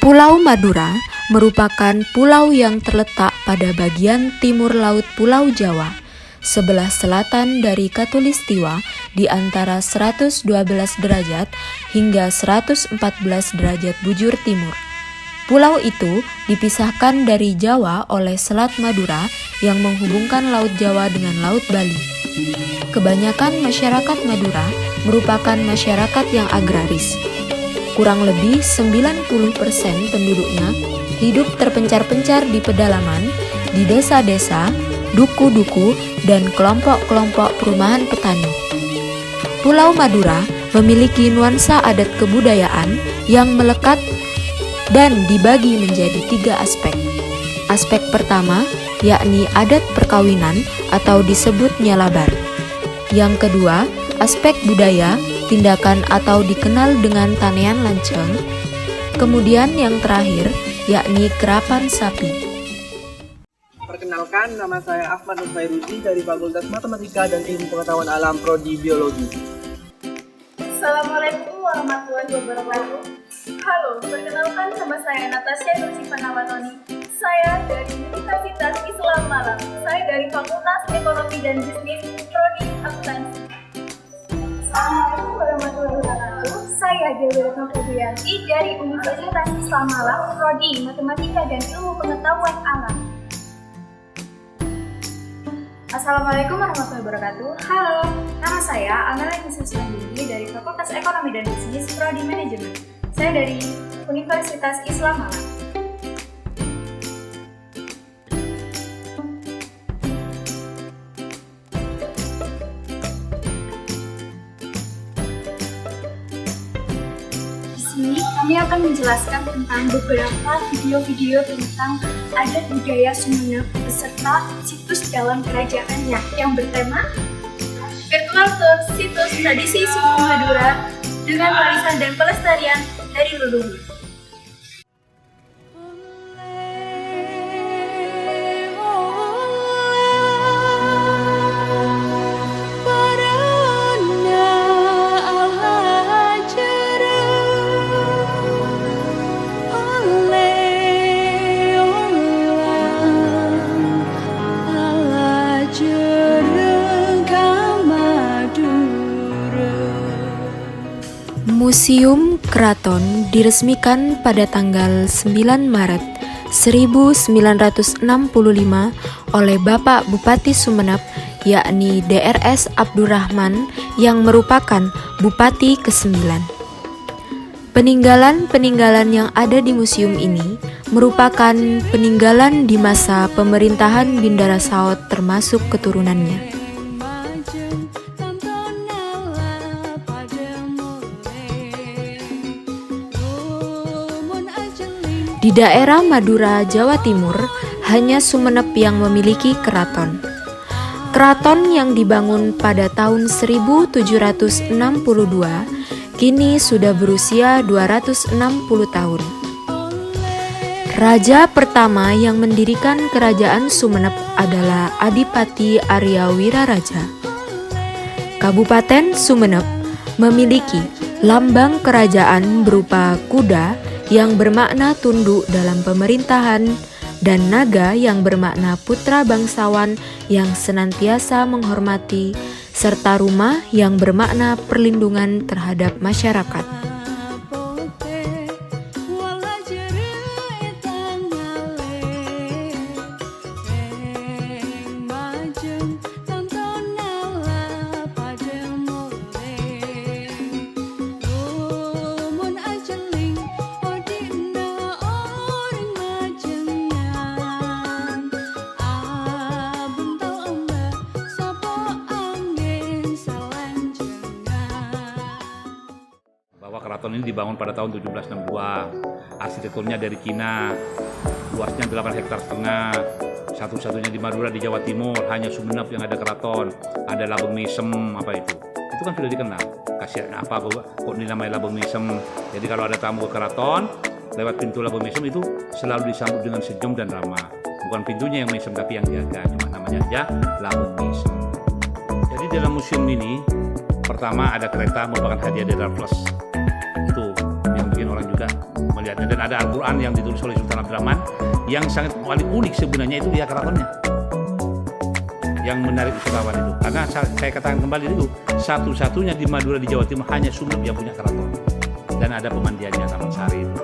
Pulau Madura merupakan pulau yang terletak pada bagian timur laut Pulau Jawa, sebelah selatan dari Khatulistiwa di antara 112 derajat hingga 114 derajat bujur timur. Pulau itu dipisahkan dari Jawa oleh Selat Madura yang menghubungkan Laut Jawa dengan Laut Bali. Kebanyakan masyarakat Madura merupakan masyarakat yang agraris. Kurang lebih 90% penduduknya hidup terpencar-pencar di pedalaman, di desa-desa, duku-duku, dan kelompok-kelompok perumahan petani. Pulau Madura memiliki nuansa adat kebudayaan yang melekat dan dibagi menjadi 3 aspek. Aspek pertama yakni adat perkawinan atau disebut nyalabar. Yang kedua, aspek budaya, tindakan atau dikenal dengan tanian lanceng. Kemudian yang terakhir yakni kerapan sapi. Perkenalkan, nama saya Ahmad Nur Fairuzi dari Fakultas Matematika dan Ilmu Pengetahuan Alam Prodi Biologi. Assalamualaikum warahmatullahi wabarakatuh. Halo, perkenalkan nama saya Natasha Nursifanawatoni. Saya dari Universitas Islam Malang. Saya dari Fakultas Ekonomi dan Bisnis Prodi Akuntansi. Assalamualaikum warahmatullahi wabarakatuh. Saya Dewi Retno Febrianti dari Universitas Islam Malang, Prodi Matematika dan Ilmu Pengetahuan Alam. Assalamualaikum warahmatullahi wabarakatuh. Halo, nama saya Amelia Nisriswandini dari Fakultas Ekonomi dan Bisnis Prodi Manajemen. Saya dari Universitas Islam Malang. Di sini kami akan menjelaskan tentang beberapa video-video tentang adat budaya Sumenep beserta situs dalam kerajaannya yang bertema Virtual Tour Situs Tradisi Suku Madura dengan warisan dan pelestarian dari leluhur. Museum Keraton diresmikan pada tanggal 9 Maret 1965 oleh Bapak Bupati Sumenep yakni Drs. Abdurrahman yang merupakan Bupati ke-9. Peninggalan-peninggalan yang ada di museum ini merupakan peninggalan di masa pemerintahan Bindara Saot termasuk keturunannya. Di daerah Madura, Jawa Timur, hanya Sumenep yang memiliki keraton. Keraton yang dibangun pada tahun 1762 kini sudah berusia 260 tahun. Raja pertama yang mendirikan kerajaan Sumenep adalah Adipati Arya Wiraraja. Kabupaten Sumenep memiliki lambang kerajaan berupa kuda yang bermakna tunduk dalam pemerintahan, dan naga yang bermakna putra bangsawan yang senantiasa menghormati, serta rumah yang bermakna perlindungan terhadap masyarakat. Keraton ini dibangun pada tahun 1762. Arsitekturnya dari Cina. Luasnya 8,5 hektar. Satu-satunya di Madura di Jawa Timur, hanya Sumenep yang ada keraton. Ada Labeng Misem apa itu. Itu kan sudah dikenal. Kasihan apa kok dinamai Labeng Misem. Jadi kalau ada tamu ke keraton, lewat pintu Labeng Misem itu selalu disambut dengan senyum dan ramah. Bukan pintunya yang mesem tapi yang jaga, cuma namanya aja Labeng Misem. Jadi dalam museum ini pertama ada kereta merupakan hadiah dari Raffles. Itu yang bikin orang juga melihatnya. Dan ada Al-Quran yang ditulis oleh Sultan Abdurrahman yang sangat paling unik sebenarnya itu dia keratonnya yang menarik wisatawan itu, karena saya katakan kembali itu satu-satunya di Madura di Jawa Timur hanya Sumeneb yang punya keraton dan ada pemandiannya Taman Sari itu.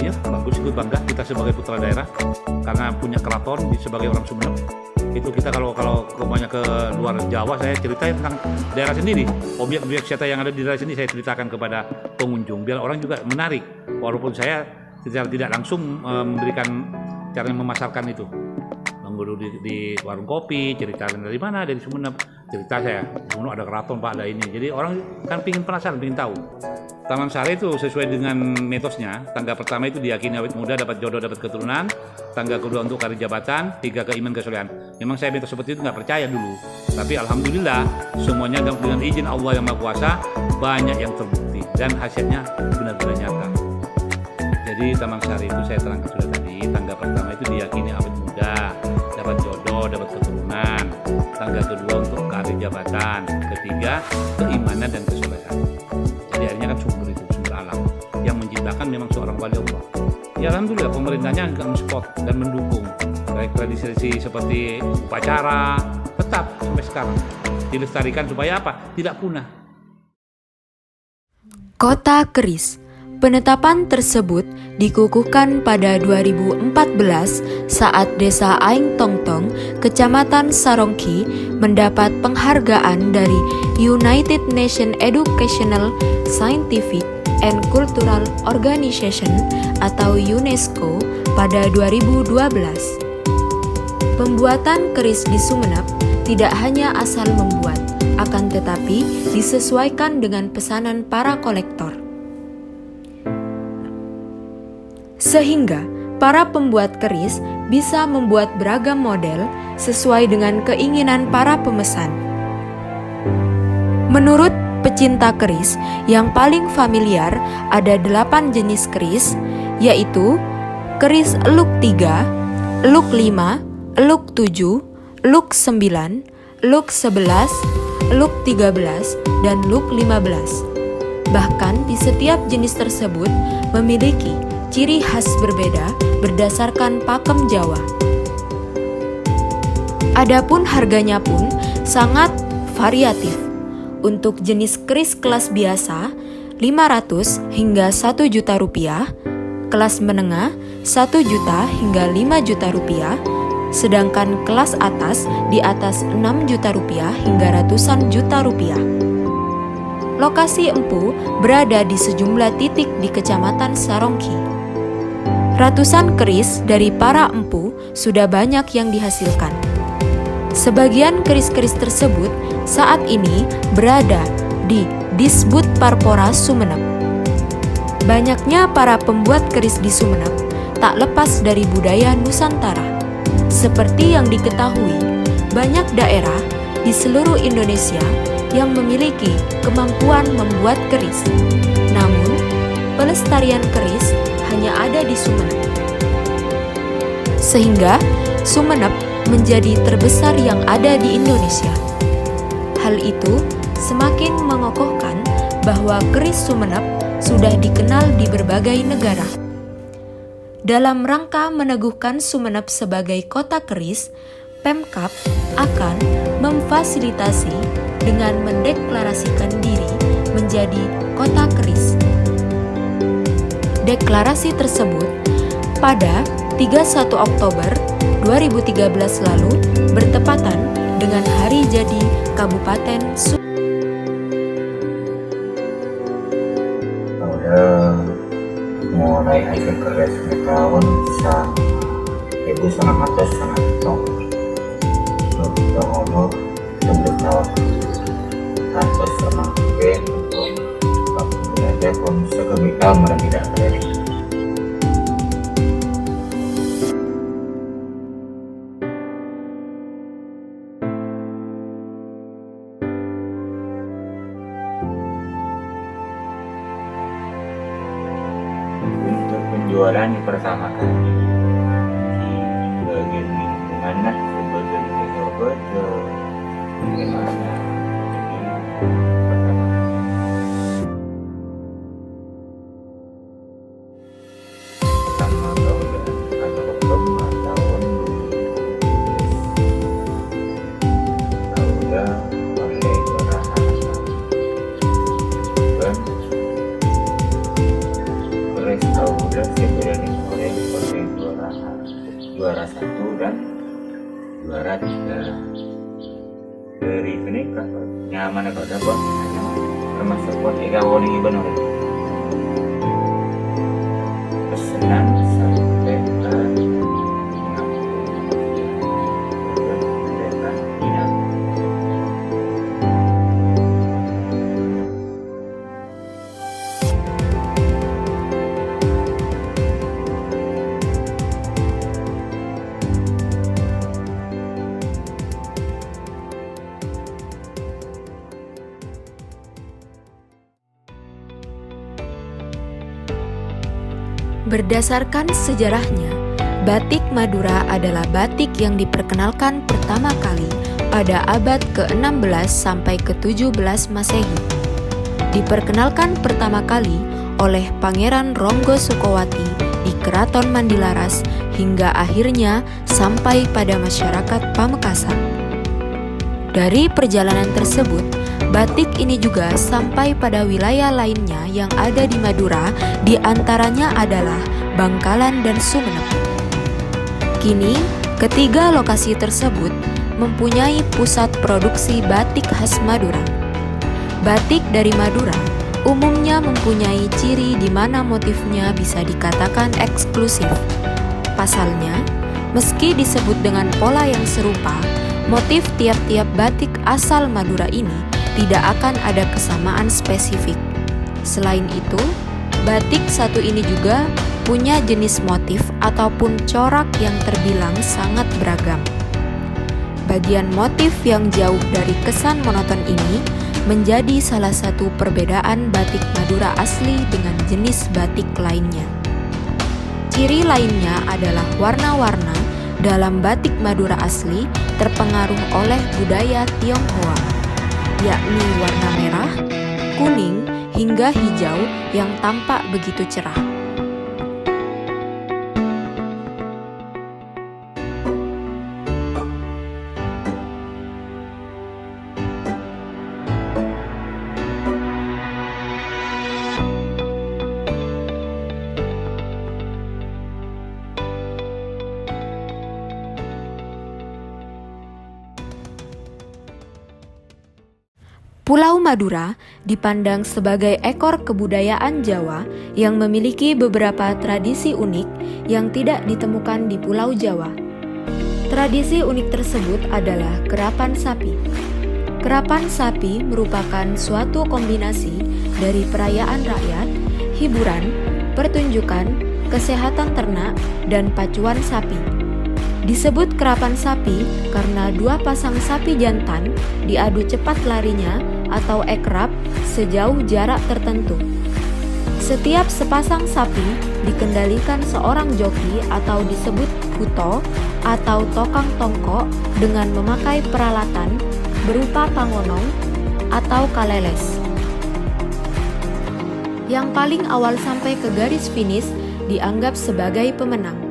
Ya bagus, itu bangga kita sebagai putra daerah karena punya keraton sebagai orang Sumeneb. Itu kita kalau kemana ke luar Jawa, saya ceritain tentang daerah sendiri, objek-objek wisata yang ada di daerah sini saya ceritakan kepada pengunjung biar orang juga menarik, walaupun saya secara tidak langsung memberikan cara memasarkan itu. Dulu di warung kopi, ceritakan dari mana, dari Sumeneb, cerita saya, Sumeneb ada keraton Pak, ada ini. Jadi orang kan pingin penasaran, pingin tahu. Taman Sari itu sesuai dengan mitosnya, tangga pertama itu diyakini awet muda, dapat jodoh, dapat keturunan, tangga kedua untuk karir jabatan, tiga keiman kesolehan. Memang saya mitos seperti itu nggak percaya dulu, tapi alhamdulillah semuanya dengan izin Allah yang Maha Kuasa banyak yang terbukti dan hasilnya benar-benar nyata. Jadi Taman Sari itu saya terangkan sudah tadi, tangga pertama itu diyakini awet muda, dapat jodoh, dapat keturunan, tangga kedua untuk karir jabatan, ketiga keimanan dan kesolehan. Jadi akhirnya kan sumber itu, sumber alam yang menciptakan memang seorang wali Allah. Ya alhamdulillah pemerintahnya agak mensupport dan mendukung, baik tradisi seperti upacara tetap sampai sekarang dilestarikan supaya apa? Tidak punah. Kota Keris. Penetapan tersebut dikukuhkan pada 2014 saat Desa Aing Tongtong, Kecamatan Sarongki mendapat penghargaan dari United Nations Educational, Scientific and Cultural Organization atau UNESCO pada 2012. Pembuatan keris di Sumeneb tidak hanya asal membuat, akan tetapi disesuaikan dengan pesanan para kolektor. Sehingga para pembuat keris bisa membuat beragam model sesuai dengan keinginan para pemesan. Menurut pecinta keris, yang paling familiar ada 8 jenis keris, yaitu keris eluk 3, eluk 5, eluk 7, eluk 9, eluk 11, eluk 13, dan eluk 15. Bahkan di setiap jenis tersebut memiliki ciri khas berbeda berdasarkan pakem Jawa. Adapun harganya pun sangat variatif. Untuk jenis keris kelas biasa 500 hingga 1 juta rupiah, kelas menengah 1 juta hingga 5 juta rupiah, sedangkan kelas atas di atas 6 juta rupiah hingga ratusan juta rupiah. Lokasi empu berada di sejumlah titik di Kecamatan Sarongki. Ratusan keris dari para empu sudah banyak yang dihasilkan. Sebagian keris-keris tersebut saat ini berada di Disbud Parpora Sumeneb. Banyaknya para pembuat keris di Sumeneb tak lepas dari budaya Nusantara. Seperti yang diketahui, banyak daerah di seluruh Indonesia yang memiliki kemampuan membuat keris. Namun, pelestarian keris hanya ada di Sumeneb. Sehingga Sumeneb menjadi terbesar yang ada di Indonesia. Hal itu semakin mengokohkan bahwa keris Sumeneb sudah dikenal di berbagai negara. Dalam rangka meneguhkan Sumeneb sebagai kota keris, Pemkab akan memfasilitasi dengan mendeklarasikan diri menjadi kota keris. Deklarasi tersebut pada 31 Oktober 2013 lalu bertepatan dengan hari jadi Kabupaten mulai hasil keris tahun bisa 1900 tahun kita umur 10 tahun kasus sama mungkin untuk belajar pun sekebikal mereka tidak dari untuk penjualan pertama kali di bagian lingkungan sebagai betul bagaimana jadi pertama kemudian Siberian Orange sebagai juara 1 dan juara 3. Dari sini nyaman atau dapat termasuk buat Ega Warning benar. Pesanan sampai ke 60. Berdasarkan sejarahnya, batik Madura adalah batik yang diperkenalkan pertama kali pada abad ke-16 sampai ke-17 Masehi. Diperkenalkan pertama kali oleh Pangeran Ronggo Sukowati di Keraton Mandilaras hingga akhirnya sampai pada masyarakat Pamekasan. Dari perjalanan tersebut, batik ini juga sampai pada wilayah lainnya yang ada di Madura, di antaranya adalah Bangkalan dan Sumenep. Kini, ketiga lokasi tersebut mempunyai pusat produksi batik khas Madura. Batik dari Madura umumnya mempunyai ciri di mana motifnya bisa dikatakan eksklusif. Pasalnya, meski disebut dengan pola yang serupa, motif tiap-tiap batik asal Madura ini tidak akan ada kesamaan spesifik. Selain itu, batik satu ini juga punya jenis motif ataupun corak yang terbilang sangat beragam. Bagian motif yang jauh dari kesan monoton ini menjadi salah satu perbedaan batik Madura asli dengan jenis batik lainnya. Ciri lainnya adalah warna-warna dalam batik Madura asli terpengaruh oleh budaya Tionghoa, yakni warna merah, kuning, hingga hijau yang tampak begitu cerah. Pulau Madura dipandang sebagai ekor kebudayaan Jawa yang memiliki beberapa tradisi unik yang tidak ditemukan di Pulau Jawa. Tradisi unik tersebut adalah kerapan sapi. Kerapan sapi merupakan suatu kombinasi dari perayaan rakyat, hiburan, pertunjukan, kesehatan ternak, dan pacuan sapi. Disebut kerapan sapi karena dua pasang sapi jantan diadu cepat larinya atau ekrab sejauh jarak tertentu. Setiap sepasang sapi dikendalikan seorang joki atau disebut kuto atau tokang tongkok dengan memakai peralatan berupa pangonong atau kaleles. Yang paling awal sampai ke garis finish dianggap sebagai pemenang.